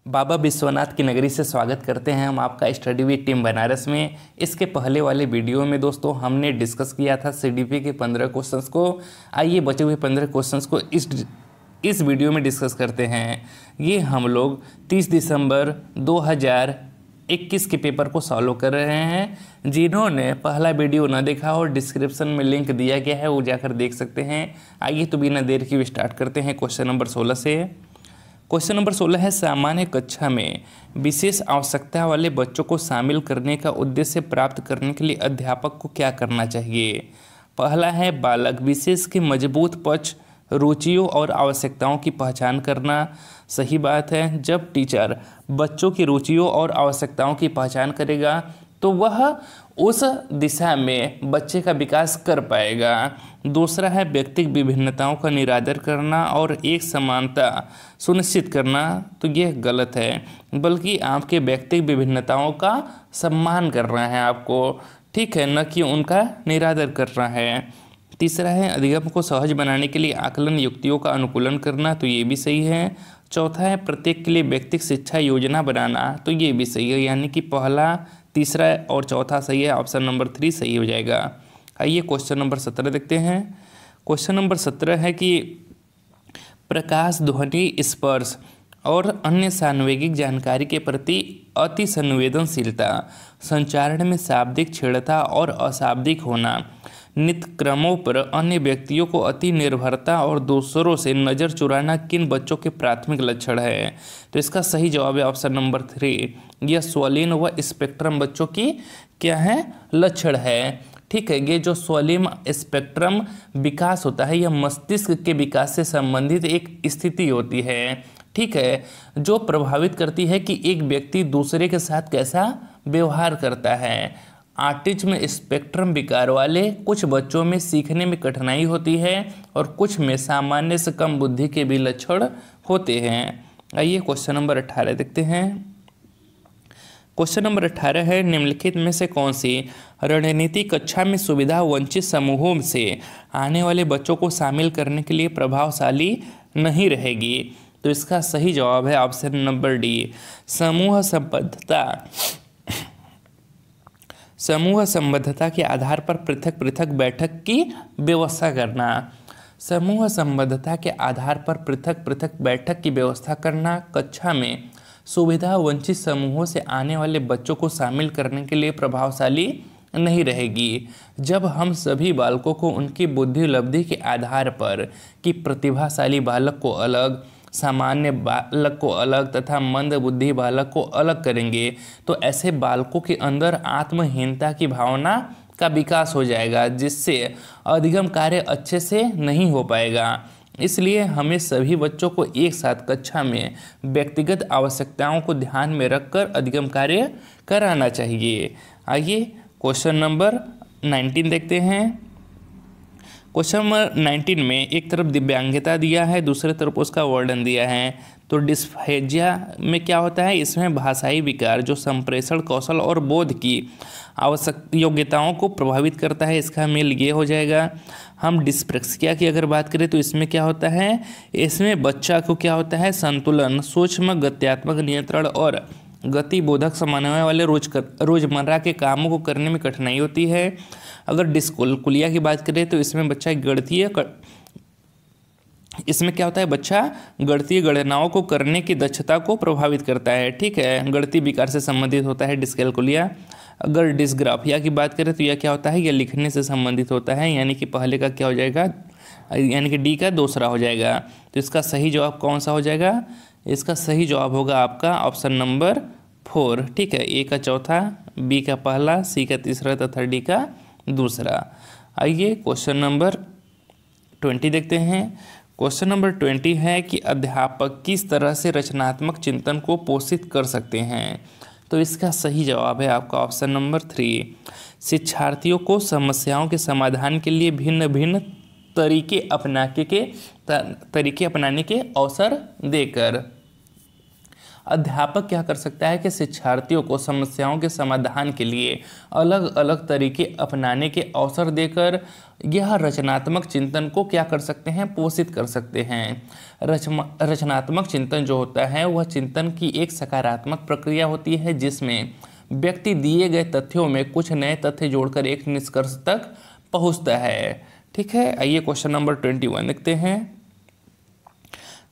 बाबा विश्वनाथ की नगरी से स्वागत करते हैं हम आपका स्टडी विद टीम बनारस में। इसके पहले वाले वीडियो में दोस्तों हमने डिस्कस किया था सीडीपी के 15 क्वेश्चंस को। आइए बचे हुए 15 क्वेश्चंस को इस वीडियो में डिस्कस करते हैं। ये हम लोग 30 दिसंबर 2021 के पेपर को सॉल्व कर रहे हैं। जिन्होंने पहला वीडियो न देखा हो, डिस्क्रिप्शन में लिंक दिया गया है, वो जाकर देख सकते हैं। आइए तो बिना देर के स्टार्ट करते हैं क्वेश्चन नंबर 16 से। क्वेश्चन नंबर 16 है, सामान्य कक्षा में विशेष आवश्यकता वाले बच्चों को शामिल करने का उद्देश्य प्राप्त करने के लिए अध्यापक को क्या करना चाहिए। पहला है बालक विशेष के मजबूत पक्ष, रुचियों और आवश्यकताओं की पहचान करना। सही बात है, जब टीचर बच्चों की रुचियों और आवश्यकताओं की पहचान करेगा तो वह उस दिशा में बच्चे का विकास कर पाएगा। दूसरा है व्यक्तिगत विभिन्नताओं का निरादर करना और एक समानता सुनिश्चित करना। तो यह गलत है, बल्कि आपके व्यक्तिगत विभिन्नताओं का सम्मान करना है आपको, ठीक है, न कि उनका निरादर करना है। तीसरा है अधिगम को सहज बनाने के लिए आकलन युक्तियों का अनुकूलन करना। तो ये भी सही है। चौथा है प्रत्येक के लिए व्यक्तिगत शिक्षा योजना बनाना। तो ये भी सही है, यानी कि पहला, तीसरा और चौथा सही है। ऑप्शन नंबर 3 सही हो जाएगा। आइए क्वेश्चन नंबर 17 देखते हैं। क्वेश्चन नंबर 17 है कि प्रकाश, ध्वनि, स्पर्श और अन्य सान्वेगिक जानकारी के प्रति अति संवेदनशीलता, संचारण में शाब्दिक छेड़ता और अशाब्दिक होना, नित्य क्रमों पर अन्य व्यक्तियों को अति निर्भरता और दूसरों से नज़र चुराना किन बच्चों के प्राथमिक लक्षण है। तो इसका सही जवाब है ऑप्शन नंबर 3। यह स्वलीन व स्पेक्ट्रम बच्चों की क्या है, लक्षण है। ठीक है, ये जो स्वलीन स्पेक्ट्रम विकास होता है, यह मस्तिष्क के विकास से संबंधित एक स्थिति होती है, ठीक है, जो प्रभावित करती है कि एक व्यक्ति दूसरे के साथ कैसा व्यवहार करता है। ऑटिज्म स्पेक्ट्रम विकार वाले कुछ बच्चों में सीखने में कठिनाई होती है और कुछ में सामान्य से कम बुद्धि के भी लक्षण होते हैं। आइए क्वेश्चन नंबर 18 देखते हैं। क्वेश्चन नंबर 18 है, निम्नलिखित में से कौन सी रणनीति कक्षा में सुविधा वंचित समूहों से आने वाले बच्चों को शामिल करने के लिए प्रभावशाली नहीं रहेगी। तो इसका सही जवाब है ऑप्शन नंबर डी, समूह संबद्धता के आधार पर पृथक पृथक बैठक की व्यवस्था करना। समूह संबद्धता के आधार पर पृथक पृथक बैठक की व्यवस्था करना कक्षा में सुविधा वंचित समूहों से आने वाले बच्चों को शामिल करने के लिए प्रभावशाली नहीं रहेगी। जब हम सभी बालकों को उनकी बुद्धि उपलब्धि के आधार पर कि प्रतिभाशाली बालक को अलग, सामान्य बालक को अलग तथा मंद बुद्धि बालक को अलग करेंगे, तो ऐसे बालकों के अंदर आत्महीनता की भावना का विकास हो जाएगा, जिससे अधिगम कार्य अच्छे से नहीं हो पाएगा। इसलिए हमें सभी बच्चों को एक साथ कक्षा में व्यक्तिगत आवश्यकताओं को ध्यान में रखकर अधिगम कार्य कराना चाहिए। आइए क्वेश्चन नंबर 19 देखते हैं। क्वेश्चन नंबर 19 में एक तरफ दिव्यांगता दिया है, दूसरे तरफ उसका वर्णन दिया है। तो डिस्फेजिया में क्या होता है, इसमें भाषाई विकार जो संप्रेषण कौशल और बोध की आवश्यक योग्यताओं को प्रभावित करता है, इसका मेल ये हो जाएगा। हम डिस्प्रेक्सिया की अगर बात करें तो इसमें क्या होता है, इसमें बच्चा को क्या होता है, संतुलन, सूक्ष्म गत्यात्मक नियंत्रण और गति बोधक समन्वय वाले रोजमर्रा के कामों को करने में कठिनाई होती है। अगर डिस्कैलकुलिया की बात करें तो इसमें बच्चा इसमें क्या होता है, बच्चा गणितीय गणनाओं को करने की दक्षता को प्रभावित करता है, ठीक है, गणितीय विकार से संबंधित होता है डिस्कैलकुलिया। अगर डिस्ग्राफिया की बात करें तो यह क्या होता है, यह लिखने से संबंधित होता है, यानी कि पहले का क्या हो जाएगा, यानी कि डी का दूसरा हो जाएगा। तो इसका सही जवाब कौन सा हो जाएगा, इसका सही जवाब होगा आपका ऑप्शन नंबर 4, ठीक है, ए का चौथा, बी का पहला, सी का तीसरा तथा डी का दूसरा। आइए क्वेश्चन नंबर 20 देखते हैं। क्वेश्चन नंबर 20 है कि अध्यापक किस तरह से रचनात्मक चिंतन को पोषित कर सकते हैं। तो इसका सही जवाब है आपका ऑप्शन नंबर 3, शिक्षार्थियों को समस्याओं के समाधान के लिए भिन्न भिन्न तरीके अपनाने के अवसर देकर। अध्यापक क्या कर सकता है कि शिक्षार्थियों को समस्याओं के समाधान के लिए अलग अलग तरीके अपनाने के अवसर देकर यह रचनात्मक चिंतन को क्या कर सकते हैं, पोषित कर सकते हैं। रचनात्मक चिंतन जो होता है वह चिंतन की एक सकारात्मक प्रक्रिया होती है जिसमें व्यक्ति दिए गए तथ्यों में कुछ नए तथ्य जोड़कर एक निष्कर्ष तक पहुंचता है। ठीक है, आइए क्वेश्चन नंबर 21 देखते हैं।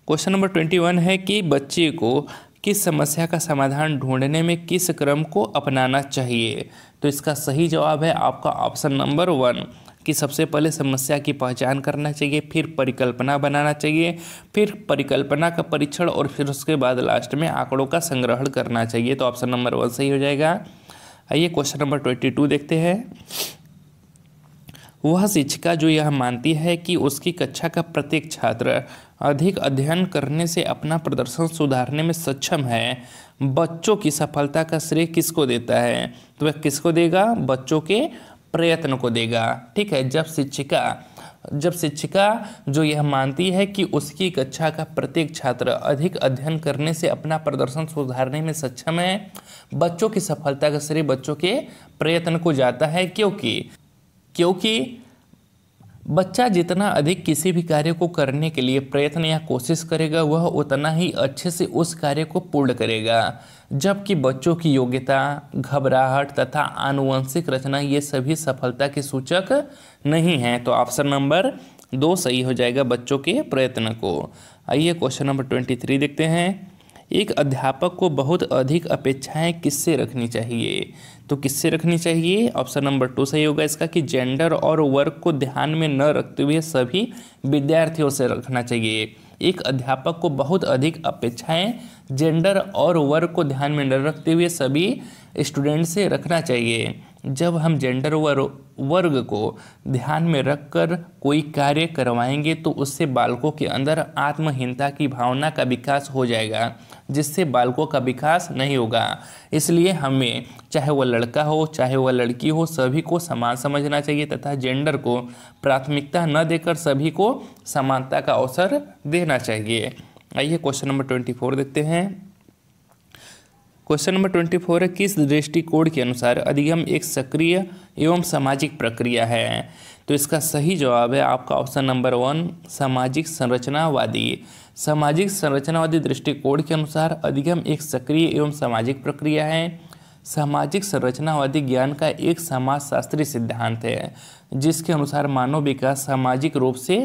क्वेश्चन नंबर 21 है कि बच्चे को किस समस्या का समाधान ढूंढने में किस क्रम को अपनाना चाहिए। तो इसका सही जवाब है आपका ऑप्शन नंबर 1 कि सबसे पहले समस्या की पहचान करना चाहिए, फिर परिकल्पना बनाना चाहिए, फिर परिकल्पना का परीक्षण और फिर उसके बाद लास्ट में आंकड़ों का संग्रहण करना चाहिए। तो ऑप्शन नंबर 1 सही हो जाएगा। आइए क्वेश्चन नंबर 22 देखते हैं। वह शिक्षिका जो यह मानती है कि उसकी कक्षा का प्रत्येक छात्र अधिक अध्ययन करने से अपना प्रदर्शन सुधारने में सक्षम है, बच्चों की सफलता का श्रेय किसको देता है। तो वह किसको देगा, बच्चों के प्रयत्न को देगा। ठीक है, जब शिक्षिका जो यह मानती है कि उसकी कक्षा का प्रत्येक छात्र अधिक अध्ययन करने से अपना प्रदर्शन सुधारने में सक्षम है, बच्चों की सफलता का श्रेय बच्चों के प्रयत्न को जाता है, क्योंकि बच्चा जितना अधिक किसी भी कार्य को करने के लिए प्रयत्न या कोशिश करेगा वह उतना ही अच्छे से उस कार्य को पूर्ण करेगा, जबकि बच्चों की योग्यता, घबराहट तथा आनुवंशिक रचना ये सभी सफलता के सूचक नहीं हैं। तो ऑप्शन नंबर 2 सही हो जाएगा, बच्चों के प्रयत्न को। आइए क्वेश्चन नंबर 23 देखते हैं। एक अध्यापक को बहुत अधिक अपेक्षाएं किससे रखनी चाहिए। तो किससे रखनी चाहिए, ऑप्शन नंबर 2 सही होगा इसका कि जेंडर और वर्ग को ध्यान में न रखते हुए सभी विद्यार्थियों से रखना चाहिए। एक अध्यापक को बहुत अधिक अपेक्षाएं जेंडर और वर्ग को ध्यान में न रखते हुए सभी स्टूडेंट से रखना चाहिए। जब हम जेंडर वर्ग को ध्यान में रखकर कोई कार्य करवाएंगे तो उससे बालकों के अंदर आत्महीनता की भावना का विकास हो जाएगा, जिससे बालकों का विकास नहीं होगा। इसलिए हमें चाहे वह लड़का हो चाहे वह लड़की हो सभी को समान समझना चाहिए तथा जेंडर को प्राथमिकता न देकर सभी को समानता का अवसर देना चाहिए। आइए क्वेश्चन नंबर 24 देखते हैं। क्वेश्चन नंबर 24 है किस दृष्टिकोण के अनुसार अधिगम एक सक्रिय एवं सामाजिक प्रक्रिया है। तो इसका सही जवाब है आपका ऑप्शन नंबर 1 सामाजिक संरचनावादी। सामाजिक संरचनावादी दृष्टिकोण के अनुसार अधिगम एक सक्रिय एवं सामाजिक प्रक्रिया है। सामाजिक संरचनावादी ज्ञान का एक समाजशास्त्री सिद्धांत है जिसके अनुसार मानव विकास सामाजिक रूप से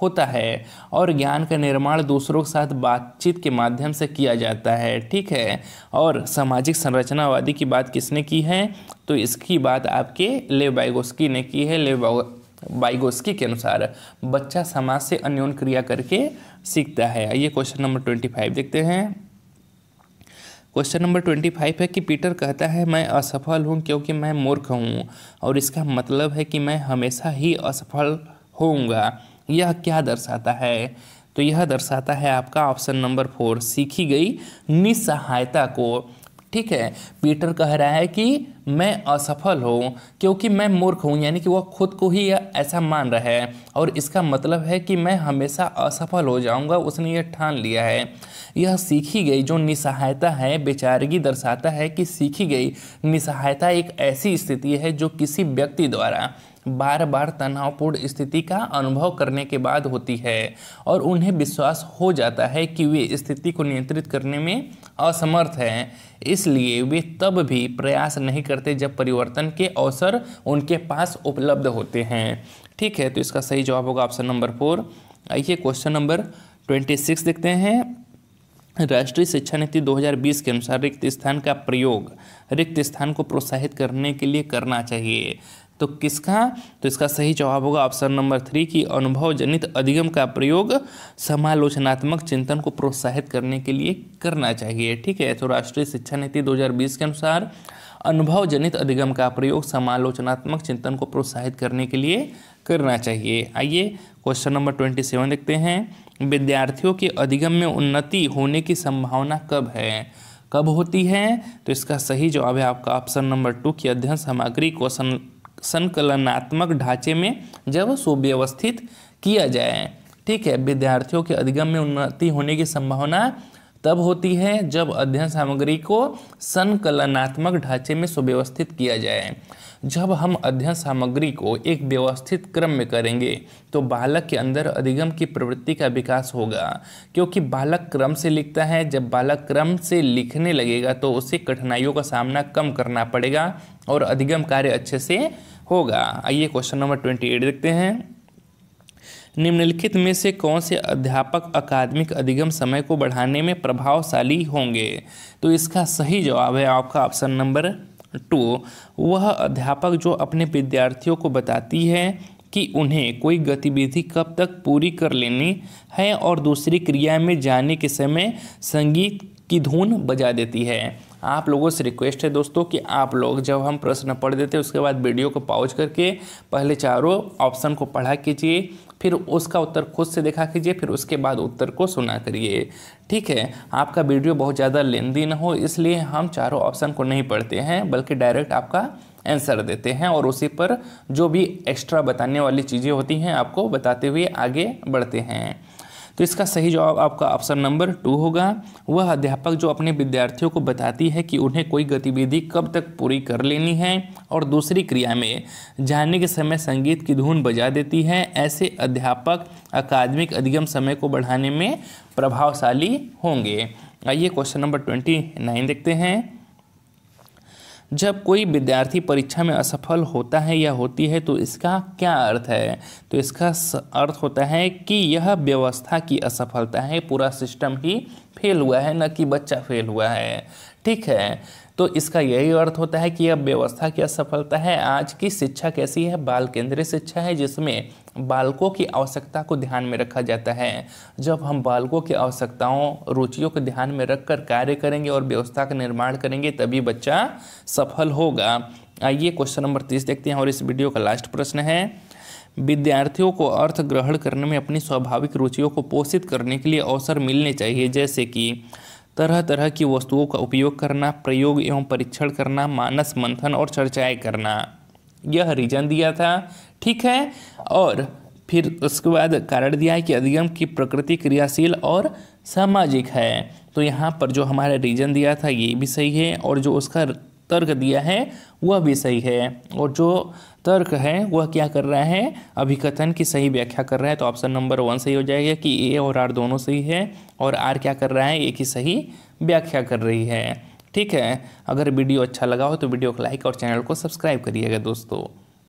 होता है और ज्ञान का निर्माण दूसरों के साथ बातचीत के माध्यम से किया जाता है। ठीक है, और सामाजिक संरचनावादी की बात किसने की है, तो इसकी बात आपके लेव वाइगोस्की ने की है। लेव वाइगोस्की के अनुसार बच्चा समाज से अन्योन्य क्रिया करके सीखता है। आइए क्वेश्चन नंबर 25 देखते हैं। क्वेश्चन नंबर 25 है कि पीटर कहता है मैं असफल हूँ क्योंकि मैं मूर्ख हूँ, और इसका मतलब है कि मैं हमेशा ही असफल होऊंगा। यह क्या दर्शाता है, तो यह दर्शाता है आपका ऑप्शन नंबर 4 सीखी गई निस्सहायता को। ठीक है, पीटर कह रहा है कि मैं असफल हूँ क्योंकि मैं मूर्ख हूँ, यानी कि वह खुद को ही ऐसा मान रहा है और इसका मतलब है कि मैं हमेशा असफल हो जाऊँगा, उसने यह ठान लिया है। यह सीखी गई जो निस्सहायता है, बेचारगी दर्शाता है कि सीखी गई निस्सहायता एक ऐसी स्थिति है जो किसी व्यक्ति द्वारा बार बार तनावपूर्ण स्थिति का अनुभव करने के बाद होती है और उन्हें विश्वास हो जाता है कि वे स्थिति को नियंत्रित करने में असमर्थ हैं, इसलिए वे तब भी प्रयास नहीं करते जब परिवर्तन के अवसर उनके पास उपलब्ध होते हैं। ठीक है, तो इसका सही जवाब होगा ऑप्शन नंबर 4। आइए क्वेश्चन नंबर 26 देखते हैं। राष्ट्रीय शिक्षा नीति 2020 के अनुसार रिक्त स्थान का प्रयोग रिक्त स्थान को प्रोत्साहित करने के लिए करना चाहिए। तो किसका, तो इसका सही जवाब होगा ऑप्शन नंबर 3 की अनुभव जनित अधिगम का प्रयोग समालोचनात्मक चिंतन को प्रोत्साहित करने के लिए करना चाहिए। ठीक है, तो राष्ट्रीय शिक्षा नीति 2020 के अनुसार अनुभव जनित अधिगम का प्रयोग समालोचनात्मक चिंतन को प्रोत्साहित करने के लिए करना चाहिए। आइए क्वेश्चन नंबर 27 देखते हैं। विद्यार्थियों के अधिगम में उन्नति होने की संभावना कब होती है, तो इसका सही जवाब है आपका ऑप्शन नंबर 2 की अध्ययन सामग्री को संकलनात्मक ढांचे में जब सुव्यवस्थित किया जाए। ठीक है, विद्यार्थियों के अधिगम में उन्नति होने की संभावना तब होती है जब अध्ययन सामग्री को संकलनात्मक ढांचे में सुव्यवस्थित किया जाए। जब हम अध्ययन सामग्री को एक व्यवस्थित क्रम में करेंगे तो बालक के अंदर अधिगम की प्रवृत्ति का विकास होगा, क्योंकि बालक क्रम से लिखता है। जब बालक क्रम से लिखने लगेगा तो उसे कठिनाइयों का सामना कम करना पड़ेगा और अधिगम कार्य अच्छे से होगा। आइए क्वेश्चन नंबर 28 देखते हैं। निम्नलिखित में से कौन से अध्यापक अकादमिक अधिगम समय को बढ़ाने में प्रभावशाली होंगे? तो इसका सही जवाब है आपका ऑप्शन नंबर 2, वह अध्यापक जो अपने विद्यार्थियों को बताती है कि उन्हें कोई गतिविधि कब तक पूरी कर लेनी है और दूसरी क्रिया में जाने के समय संगीत की धुन बजा देती है। आप लोगों से रिक्वेस्ट है दोस्तों कि आप लोग जब हम प्रश्न पढ़ देते हैं उसके बाद वीडियो को पॉज करके पहले चारों ऑप्शन को पढ़ा कीजिए, फिर उसका उत्तर खुद से देखा कीजिए, फिर उसके बाद उत्तर को सुना करिए। ठीक है, आपका वीडियो बहुत ज़्यादा लेंदी ना हो इसलिए हम चारों ऑप्शन को नहीं पढ़ते हैं, बल्कि डायरेक्ट आपका आंसर देते हैं और उसी पर जो भी एक्स्ट्रा बताने वाली चीज़ें होती हैं आपको बताते हुए आगे बढ़ते हैं। तो इसका सही जवाब आपका ऑप्शन नंबर 2 होगा। वह अध्यापक जो अपने विद्यार्थियों को बताती है कि उन्हें कोई गतिविधि कब तक पूरी कर लेनी है और दूसरी क्रिया में जाने के समय संगीत की धुन बजा देती है, ऐसे अध्यापक अकादमिक अधिगम समय को बढ़ाने में प्रभावशाली होंगे। आइए क्वेश्चन नंबर 29 देखते हैं। जब कोई विद्यार्थी परीक्षा में असफल होता है या होती है तो इसका क्या अर्थ है? तो इसका अर्थ होता है कि यह व्यवस्था की असफलता है, पूरा सिस्टम ही फेल हुआ है, न कि बच्चा फेल हुआ है। ठीक है, तो इसका यही अर्थ होता है कि यह व्यवस्था की असफलता है। आज की शिक्षा कैसी है? बाल केंद्रीय शिक्षा है, जिसमें बालकों की आवश्यकता को ध्यान में रखा जाता है। जब हम बालकों की आवश्यकताओं, रुचियों को ध्यान में रखकर कार्य करेंगे और व्यवस्था का निर्माण करेंगे तभी बच्चा सफल होगा। आइए क्वेश्चन नंबर 30 देखते हैं और इस वीडियो का लास्ट प्रश्न है। विद्यार्थियों को अर्थ ग्रहण करने में अपनी स्वाभाविक रुचियों को पोषित करने के लिए अवसर मिलने चाहिए, जैसे कि तरह तरह की वस्तुओं का उपयोग करना, प्रयोग एवं परीक्षण करना, मानस मंथन और चर्चाएं करना। यह रीजन दिया था। ठीक है, और फिर उसके बाद कारण दिया है कि अधिगम की प्रकृति क्रियाशील और सामाजिक है। तो यहाँ पर जो हमारा रीजन दिया था ये भी सही है और जो उसका तर्क दिया है वह भी सही है, और जो तर्क है वह क्या कर रहा है? अभिकथन की सही व्याख्या कर रहा है। तो ऑप्शन नंबर 1 सही हो जाएगा कि ए और आर दोनों सही है, और आर क्या कर रहा है? ए की सही व्याख्या कर रही है। ठीक है, अगर वीडियो अच्छा लगा हो तो वीडियो को लाइक और चैनल को सब्सक्राइब करिएगा दोस्तों।